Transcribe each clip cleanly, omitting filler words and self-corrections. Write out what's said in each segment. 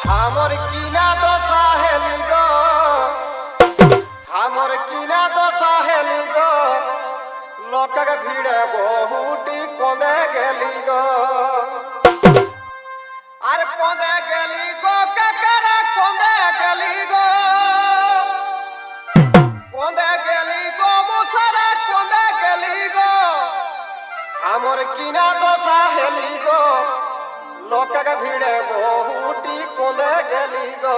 हमर कीना तो साहेली गो हमर कीना तो साहेली गो लोकक भीड़े बहुटी कोंदे गेली गो अरे कोंदे गेली गो ककरा कोंदे गेली गो मुसरा कोंदे गेली गो हमर कीना तो साहेली गो लोकक भीड़े बहुटी कोंदे गेली गो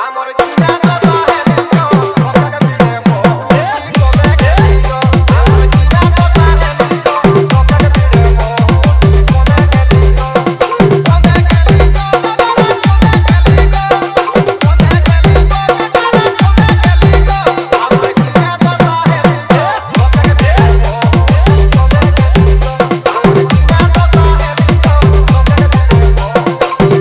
हमर कीना तो साहेली गो लोकक भीड़े बहुटी कोंदे गेली गो हमर कीना तो साहेली गो लोकक भीड़े बहुटी कोंदे गेली गो कोंदे गेली गो कोंदे गेली गो हमर कीना तो साहेली गो लोकक भीड़े बहुटी कोंदे गेली गो हमर कीना तो साहेली गो लोकक भीड़े बहुटी कोंदे गेली गो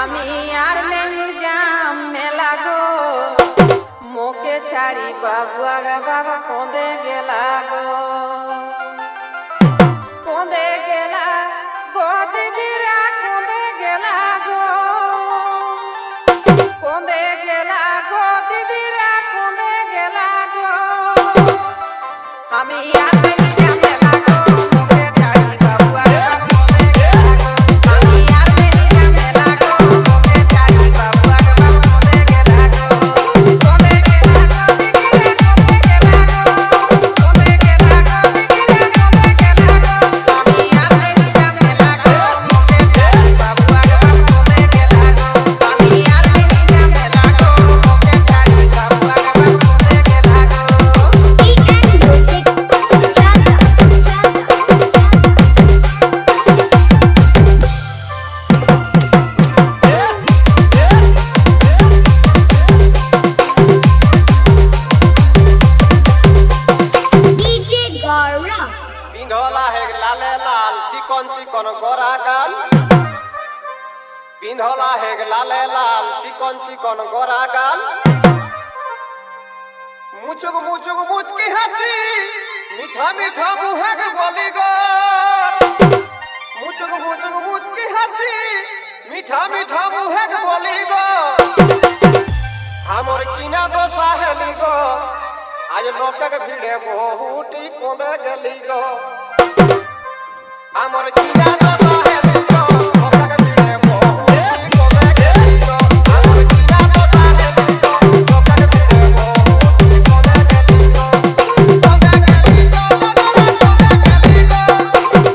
আমি আর নেই যাম মেলা গো মোকে ছাড়ি বাবু আগা বাবা কোঁদে গেলা গো কোঁদে গেলা গো দিদিরা কোঁদে গেলা গো কোঁদে গেলা গো দিদিরা কোঁদে গেলা গো আমি আর নেই যাম মেলা গো মোকে ছাড়ি বাবু আগা বাবা কোঁদে গেলা গো আমি আর নেই যাম মেলা গো মোকে ছাড়ি বাবু আগা বাবা কোঁদে গেলা গো কোঁদে গেলা গো দিদিরা কোঁদে গেলা গো কোঁদে গেলা গো দিদিরা কোঁদে গেলা গো আমি আর নেই যাম মেলা গো মোকে ছাড়ি বাবু আগা বাবা কোঁদে গেলা গো আমি আর নেই যাম মেলা গো মোকে ছাড়ি বাবু আগা বাবা কোঁদে গেলা গো पिंधला है लाले लाल चिकन चिकन गोरा गाल पिंधला है लाले लाल चिकन चिकन गोरा गाल मुचुक मुचुक मुचकी हंसी मीठा मीठा मुहक बोली गो मुचुक मुचुक मुचकी हंसी मीठा मीठा मुहक बोली गो हमर कीना तो साहेली गो आज लोकक भीड़े बहुटी कोंदे गेली गो हमर कीना तो साहेली गो लोकक भीड़े बहुटी कोंदे गेली गो हमर कीना तो साहेली गो लोकक भीड़े बहुटी कोंदे गेली गो कोंदे गेली गो कोंदे गेली गो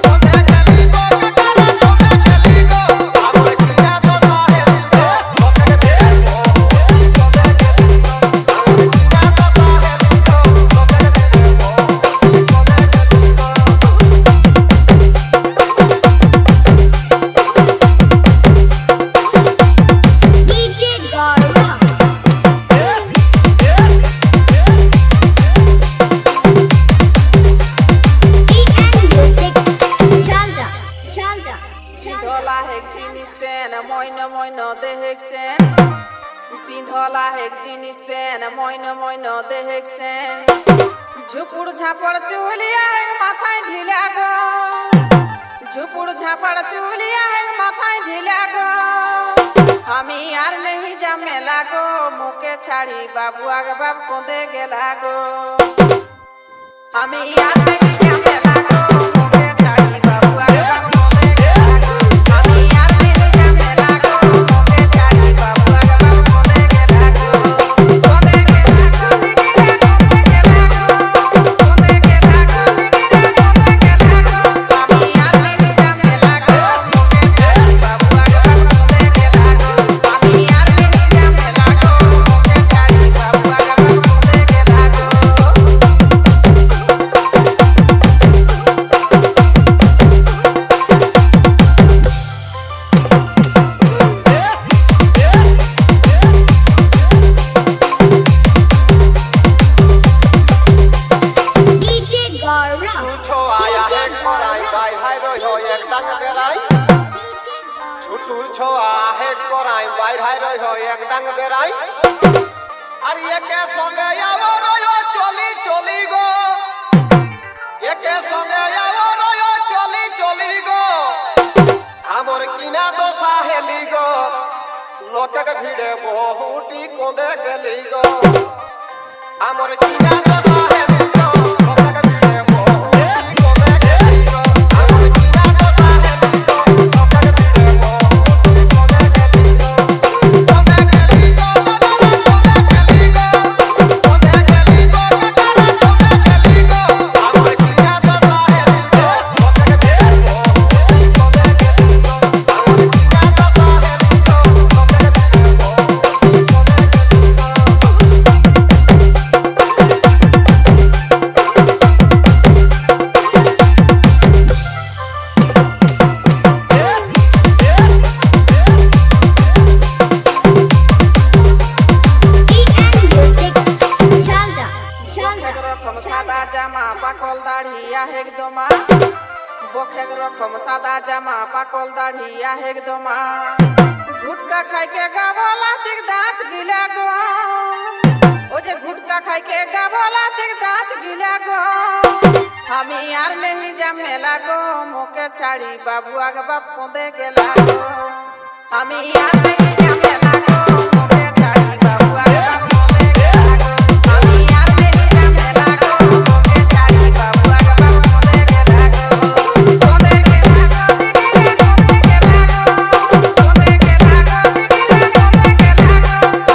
कोंदे गेली गो कोंदे गेली गो हमर कीना तो साहेली गो लोकक भीड़े बहुटी कोंदे गेली गो हमर कीना तो साहेली गो लोकक भीड़े बहुटी कोंदे गेली गो पिंधला है जीन्स पैन मोइन मोइन देखसेन पिंधला है जीन्स पैन मोइन मोइन देखसेन झुपुड़ झापड़ चुलिया है माथाय ढिला गो झुपुड़ झापड़ चुलिया है माथाय ढिला गो আমি আর নেই যাম মেলা গো মুকে ছাড়ি বাবু আগা বাবা কোঁদে গেলা গো আমি আর নেই যাম মেলা গো মুকে ছাড়ি বাবু আগা বাবা কোঁদে গেলা গো আমি আর নেই যাম মেলা গো মুকে ছাড়ি বাবু আগা বাবা কোঁদে গেলা গো কোঁদে গেলা গো দিদিরা কোঁদে গেলা গো কোঁদে গেলা গো দিদিরা কোঁদে গেলা গো আমি আর নেই যাম মেলা গো মুকে ছাড়ি বাবু আগা বাবা কোঁদে গেলা গো আমি আর নেই যাম মেলা গো মুকে ছাড়ি বাবু আগা বাবা কোঁদে গেলা গো ছুটু ছো আয়া হে করাই বাই হাই রই হো এক ডাক বেড়াই ছুটু ছো আয়া হে করাই বাই হাই রই হো এক ডাক বেড়াই আর একে সঙ্গে আও রই হো চলি চলি গো একে সঙ্গে আও রই হো চলি চলি গো আমার কিনা দোষা হেলি গো লোকের ভিড়ে বহুটি কোঁদে গেলি গো আমার কিনা দোষা হেলি গো লোকের ভিড়ে বহুটি কোঁদে গেলি গো আমার কিনা দোষা হেলি গো লোকের ভিড়ে বহুটি কোঁদে গেলি গো কোঁদে গেলি গো দাদা কোঁদে গেলি গো কোঁদে গেলি গো দাদা কোঁদে গেলি গো আমার কিনা দোষা হেলি গো লোকের ভিড়ে বহুটি কোঁদে গেলি গো আমার কিনা দোষা হেলি গো লোকের ভিড়ে বহুটি বকের রকম সাদা জামা পাকল দাড়ি আহেক দমা বকের রকম সাদা জামা পাকল দাড়ি আহেক দমা গুটকা খাইকে গাবলা দিক দাঁত গিলা গো ও যে গুটকা খাইকে গাবলা দিক দাঁত গিলা গো আমি আর নেহি জামেলা গো মোকে ছাড়ি বাবু আগ বাপ কোঁদে গেলা গো আমি আর নেহি জামেলা গো মোকে ছাড়ি বাবু আগ বাপ কোঁদে গেলা গো আমি আর নেহি জামেলা গো মোকে ছাড়ি বাবু আগ বাপ কোঁদে গেলা গো কোঁদে গেলা গো দিদিরে কোঁদে গেলা গো কোঁদে গেলা গো দিদিরে কোঁদে গেলা গো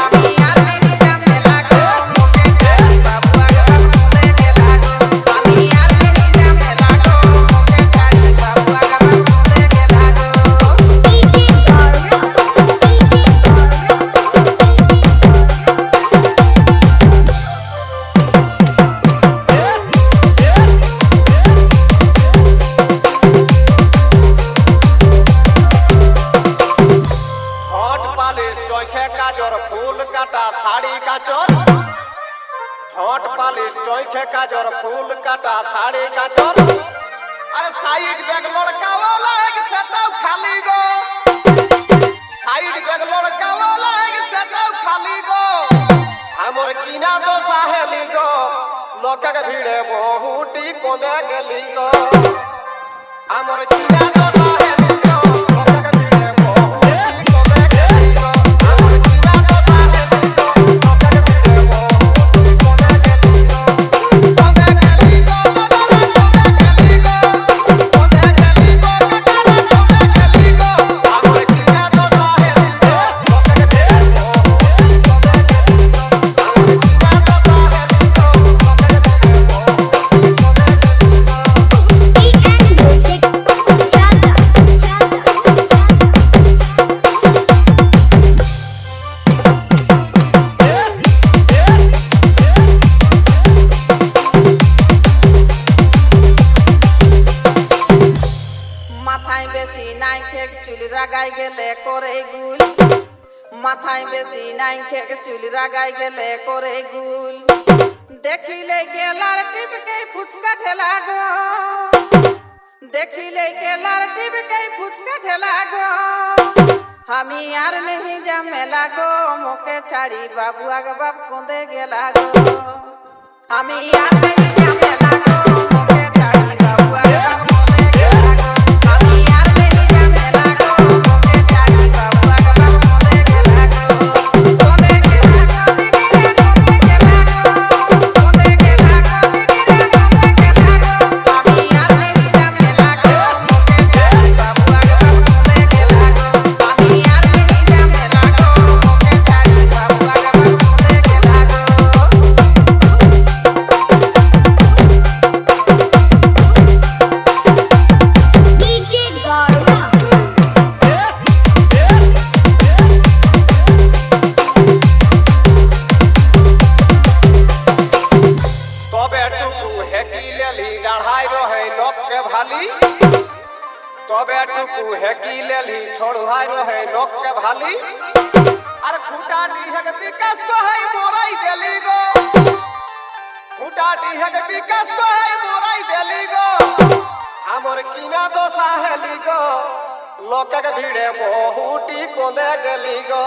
আমি আর নেহি জামেলা গো মোকে ছাড়ি বাবু আগ বাপ কোঁদে গেলা গো আমি আর নেহি জামেলা গো মোকে ছাড়ি বাবু আগ বাপ কোঁদে গেলা গো হট পালিশ চোখে কাজর ফুল কাটা শাড়ি কাচর হট পালিশ চোখে কাজর ফুল কাটা শাড়ি কাচর আরে সাইড ব্যাগ লড়কাওয়ালা এক সেটাও খালি গো সাইড ব্যাগ লড়কাওয়ালা এক সেটাও খালি গো আমার কিনা দোষা হেলি গো লোকের ভিড়ে বহুটি কোঁদে গেলি গো আমার কিনা দোষা হেলি গো লোকের ভিড়ে বহুটি কোঁদে গেলি গো আমার কিনা দোষা হেলি গো লোকের ভিড়ে বহুটি কোঁদে গেলি গো কোঁদে গেলি গো দাদা কোঁদে গেলি গো কোঁদে গেলি গো দাদা কোঁদে গেলি গো আমার কিনা দোষা হেলি গো লোকের ভিড়ে বহুটি কোঁদে গেলি গো আমার কিনা দোষা হেলি গো লোকের ভিড়ে বহুটি কোঁদে গেলি গো মাথায় বেশি নাই খেক চুল রাগাই গেলে করে গুল মাথায় বেশি নাই খেক চুল রাগাই গেলে করে গুল দেখিলে গেলার টিপকে ফুচকা ঠেলা গো দেখিলে গেলার টিপকে ফুচকা ঠেলা গো আমি আর নেহি জামেলা গো মোকে ছাড়ি বাবু আগ বাপ কোঁদে গেলা গো আমি আর নেহি জামেলা গো মোকে ছাড়ি বাবু আগ বাপ কোঁদে গেলা গো আমি আর নেহি জামেলা গো মোকে ছাড়ি বাবু আগ বাপ কোঁদে গেলা গো কোঁদে গেলা গো দিদিরে কোঁদে গেলা গো কোঁদে গেলা গো দিদিরে কোঁদে গেলা গো আমি আর নেহি জামেলা গো মোকে ছাড়ি বাবু আগ বাপ কোঁদে গেলা গো আমি আর নেহি জামেলা গো মোকে ছাড়ি বাবু আগ বাপ কোঁদে গেলা গো তবে টুকু হেকি লেলি ডাঢ়াই রহে লোককে ভালি তবে টুকু হেকি লেলি ছড়ুহাই রহে লোককে ভালি আর খুঁটা ডিহেক বিকাশ কহাই মরাই গেলি গো উটাটি হেগে বিকাশ কই মোরাই দেলি গো আমর কিনা দোসা হেলি গো লোকে ভিড়ে বহুটি কোদে গেলি গো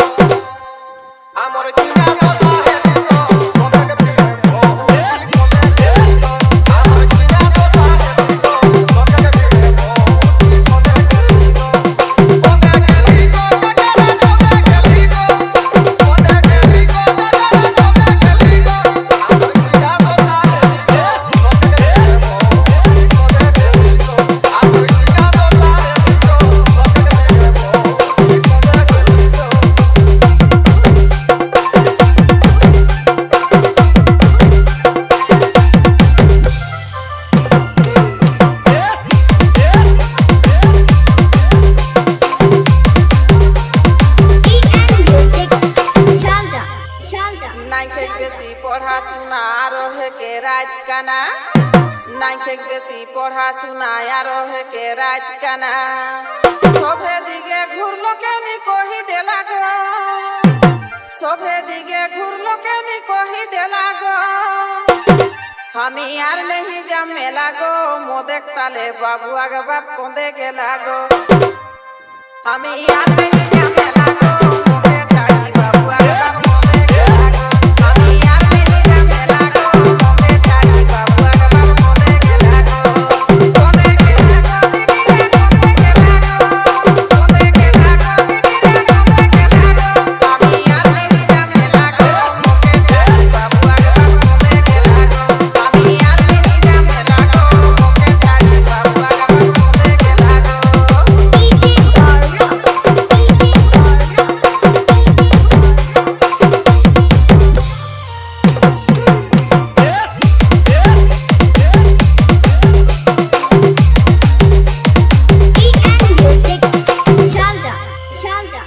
আমর কিনা দোসা হেলি গো লোকে ভিড়ে বহুটি কোদে গেলি গো আমর কিনা দোসা হেলি গো লোকে ভিড়ে বহুটি কোদে গেলি গো কোদে গেলি গো কোদে গেলি গো কোদে গেলি গো কোদে গেলি গো আমর কিনা দোসা হেলি গো লোকে ভিড়ে বহুটি কোদে গেলি গো আমর কিনা দোসা হেলি গো লোকে ভিড়ে বহুটি কোদে গেলি গো नाइके बेसी पढ़ा सुना रहे के रात काना नाइके बेसी पढ़ा सुनाया रहे के रात काना सभे दिगे घुरलो के नी कही देला गो सभे दिगे घुरलो के नी कही देला गो हमी यार नहीं जमे लागो मोदेक ताले बाबू आगे बाप कोंदे गेला गो हमी यार नहीं जमे लागो मोदे चाड़ी बाबू आगे बाप कोंदे गेला गो हमी यार नहीं जमे लागो मोदे चाड़ी बाबू आगे बाप कोंदे गेला गो कोंदे गेला गो बिबिरे कोंदे गेला गो कोंदे गेला गो बिबिरे कोंदे गेला गो हमी यार नहीं जमे लागो मोदे चाड़ी बाबू आगे बाप कोंदे गेला गो हमी यार नहीं जमे लागो मोदे चाड़ी बाबू आगे बाप कोंदे गेला गो Chalda, chalda,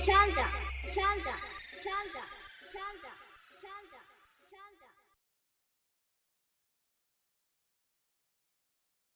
chalda, chalda, chalda, chalda.